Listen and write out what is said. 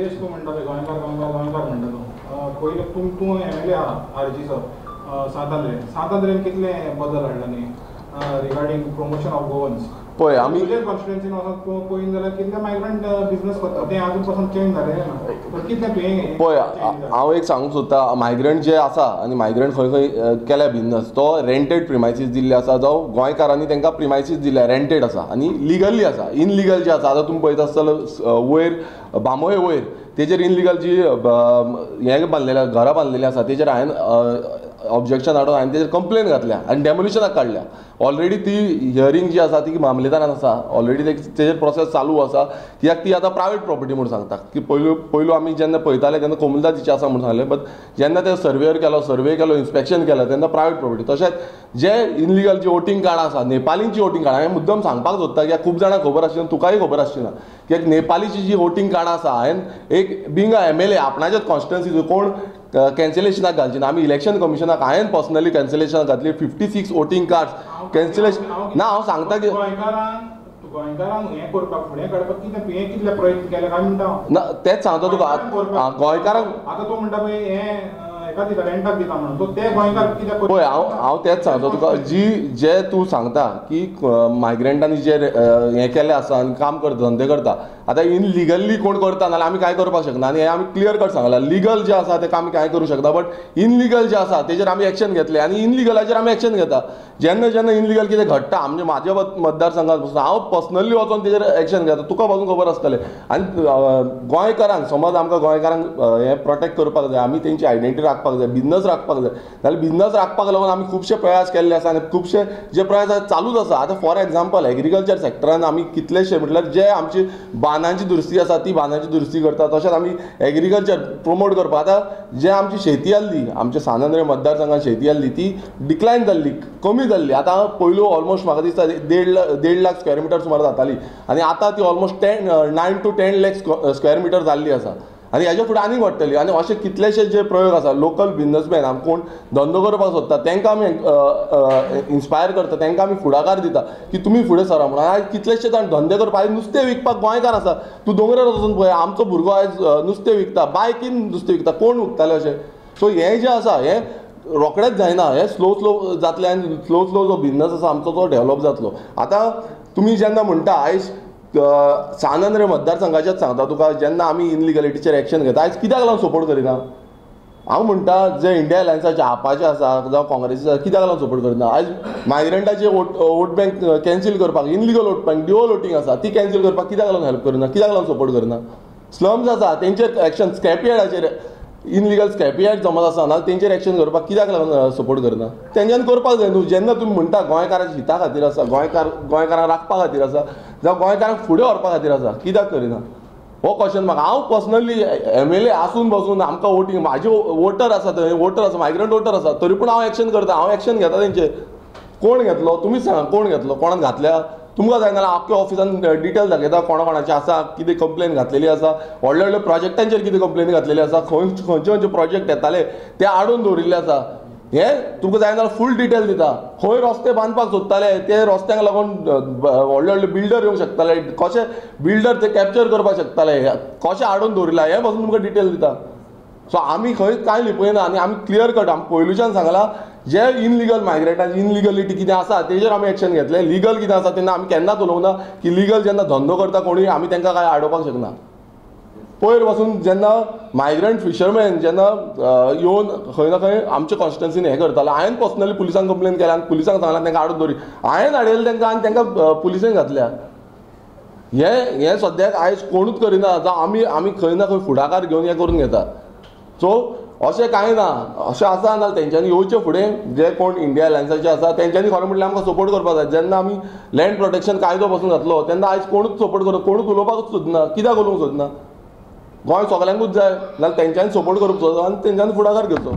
मंगेश तूं म्हणटा पळय गोंयकार गोंयकार गोंयकार म्हणटा तो पयलीं तूं MLA आहा आरजीचो सात आंध्रेन कितले बदल हाडला न्ही रिगार्डींग प्रमोशन ऑफ गोवन्स पळय आमी कॉन्स्टिट्युएन्सीन वचत पळयन जाल्यार कितले मायग्रंट बिजनेस करता तें आजून पासून चेंज जालें ना पण कितले तुवें पळय हांव एक सांगूंक सोदतां मायग्रंट जे आसा आनी मायग्रंट खंय खंय केल्या बिजनस तो रेंटेड प्रिमायसीस दिल्ले आसा जावं गोंयकारांनी तांकां प्रिमायसीस दिल्या रेंटेड आसा आनी लिगली आसा इनलिगल जे आसा आतां तुमी पळयता आसतलो वयर बांबोये वयर तेजेर इनलिगल जी हें बांदलेलें घरां बांदलेलीं आसा तेजेर हांवें ऑब्जेक्शन हाडून हांवें तेजेर कंप्लेन घातल्या आनी डेमोलिशनाक काडल्या ऑलरेडी ती हियरिंग जी आसा ती मामलेदारान आसा ऑलरेडी तेजेर प्रोसेस चालू आसा कित्याक ती आतां प्रायवेट प्रॉपर्टी म्हणून सांगता की पयलू आमी जेन्ना पळयताले तेन्ना कोमुलदादीची आसा म्हणून सांगलें बट जेन्ना ते सर्वे केलो इन्स्पेक्शन केलें तेन्ना प्रायवेट प्रॉपर्टी तशेंच जे इनलिगल जी वोटींग कार्डां आसा नेपालींची वोटींग कार्डां हांवें मुद्दम सांगपाक सोदता कित्याक खूब जाणांक खबर आसची तुकाय खबर आसची ना कित्याक नेपालीची जी वोटींग कार्डां आसा हांवें एक बींग MLA आपणाच्याच कॉन्स्टिट्युएन्सीचो कोण कॅन्सलेशनाक घालची ना आमी इलेक्शन कमिशनाक हांवें पर्सनली कॅन्सलेशनाक घातली 56 वोटींग कार्ड्स कॅन्सलेशन ना हांव सांगता की गोंयकारांक हें करपाक फुडें काडपाक कितें कितले प्रयत्न केले काय म्हणटा ना तेच सांगता तुका गोंयकारांक आतां तूं म्हणटा पळय हें एका दिता रेंटाक दिता म्हणून तो ते गोंयकार कित्याक पळय हांव तेच सांगता तुका जे तूं सांगता की मायग्रंटांनी जे हें केलें आसा आनी काम करता धंदे करता आतां इनलिगल्ली कोण करता नाल्यार आमी कांय करपाक शकना आनी हें आमी क्लियर कट सांगलां लिगल जे आसा तेका आमी कांय करूं शकता बट इनलिगल जे आसा तेजेर आमी एक्शन घेतले आनी इनलिगलाचेर आमी एक्शन घेता जेन्ना इनलिगल कितें घडटा म्हणजे म्हाज्या मतदारसंघात पासून हांव पर्सनली वचून तेजेर एक्शन घेता तुका पासून खबर आसतलें आनी गोंयकारांक समज आमकां गोंयकारांक हें प्रोटेक्ट करपाक जाय आमी तेंची आयडेंटिटी राखपाक जाय बिजनस राखपाक जाय जाल्यार बिजनस राखपाक लागून आमी खुबशे प्रयास केल्ले आसा आनी खुबशे जे प्रयास चालूच आसा आतां फॉर एग्जाम्पल एग्रीकल्चर सेक्टरान आमी कितलेशे म्हटल्यार जे आमची बांदांची दुरुस्ती आसा ती बांदांची दुरुस्ती करता तशेंच आमी एग्रीकल्चर प्रमोट करपाक आतां जे आमची शेती आसली आमच्या सांद्रे मतदारसंघात शेती आसली ती डिक्लायन जाल्ली कमी जाल्ली आतां पयलू ऑलमोस्ट म्हाका दिसता 1.5 लाख स्क्वेअर मिटर सुमार जाताली आनी आतां ती almost 9 to 10 lakh square metre जाल्ली आसा आनी हेजे फुडें आनीक वाडटली आनी अशे कितलेशे जे प्रयोग आसा लोकल बिजनसमॅन आमी कोण धंदो करपाक सोदता तांकां आमी इन्स्पायर करता तांकां आमी फुडाकार दिता की तुमी फुडें सरा म्हणून आयज कितलेशे जाण धंदे करपाक आयज नुस्तें विकपाक गोंयकार आसा तूं दोंगरार वचून पळय आमचो भुरगो आयज नुस्तें विकता बायकीन नुस्तें विकता कोण विकताले अशें सो हें जें आसा हें रोखडेंच जायना हें स्लो जातलें आनी स्लो जो बिजनस आसा आमचो तो डेवलप जातलो आतां तुमी जेन्ना म्हणटा आयज सांद्रे मतदारसंघाचेच सांगता तुका जेन्ना आमी इनलिगलिटीचेर एक्शन घेता आयज कित्याक लागून सपोर्ट करिना हांव म्हणटा जे इंडिया अलायन्साचे आपाचे आसा जावं काँग्रेसीचे आसा कित्याक लागून सपोर्ट करना आयज मायग्रंटाचे वोट बँक कॅन्सील करपाक illegal vote bank dual voting आसा ती कॅन्सील करपाक कित्याक लागून हेल्प करना कित्याक लागून सपोर्ट करना स्लम्स आसा तेंचेर एक्शन स्कॅपयार्डाचेर इनलिगल स्कॅपयार्ड समज आसा ना तेंचेर एक्शन करपाक कित्याक लागून सपोर्ट करना तेंच्यांनी करपाक जाय न्हू जेन्ना तुमी म्हणटा गोंयकारांच्या हिता खातीर आसा गोंयकारांक राखपा खातीर आसा जावं गोंयकारांक फुडें व्हरपा खातीर आसा कित्याक करिना हो क्वेश्चन म्हाका हांव पर्सनली MLA आसून बसून आमकां वोटींग म्हाजे वोटर आसा थंय वोटर आसा मायग्रंट वोटर आसा तरी पूण हांव एक्शन करता हांव एक्शन घेता तेंचेर कोण घेतलो तुमीच सांगा कोण घेतलो कोणान घातल्या तुमकां जाय नाल्यार आख्या ऑफिसान डिटेल दाखयता कोणाची आसा कितें कंप्लेन घातलेली आसा व्हडले प्रोजेक्टांचेर कितें कंप्लेनी घातलेली आसा खंयचे प्रोजेक्ट येताले ते आडून दवरिल्ले आसा हें तुमकां जाय जाल्यार फूल डिटेल दिता खंय रस्ते बांदपाक सोदताले ते रस्त्यांक लागून व्हडले बिल्डर येवंक शकताले कशे बिल्डर ते कॅप्चर करपाक शकताले कशें आडून दवरिल्ला हें पासून तुमकां डिटेल दिता सो आमी खंय कांय लिपयना आनी आमी क्लियर कट आमी पयलुच्यान सांगलां जे इनलिगल मायग्रेटांची इनलिगलिटी कितें आसा तेजेर आमी एक्शन घेतलें लिगल कितें आसा तेन्ना आमी केन्नाच उलोवंक ना की लिगल जेन्ना धंदो करता कोणूय आमी तांकां कांय आडोवपाक शकना पयर वचून जेन्ना मायग्रंट फिशरमॅन जेन्ना येवन खंय ना खंय आमच्या कॉन्स्टिट्युएन्सीन हें करतालो हांवें पर्सनली पुलिसांक कंप्लेन केल्या आनी पुलिसांक सांगलां तांकां आडून दवरी हांवें हाडयलें तांकां आनी तांकां पुलिसेन घातल्या हें सद्याक आयज कोणूच करिना जावं आमी खंय ना खंय फुडाकार घेवन हें करून घेता सो अशें कांय ना अशें आसा नाल्यार तेंच्यांनी येवचे फुडें जे कोण इंडिया अलायन्साचे आसा तेंच्यांनी खरें म्हणल्यार आमकां सपोर्ट करपाक जाय जेन्ना आमी लँड प्रोटेक्शन कायदो पासून घातलो तेन्ना आयज कोणूच सपोर्ट करना कोणूच उलोवपाकूच सोदना कित्याक उलोवंक सोदना गोंय सगळ्यांकूच जाय नाल्यार तेंच्यांनी सपोर्ट करपाचो आनी तेंच्यांनी फुडाकार घेवचो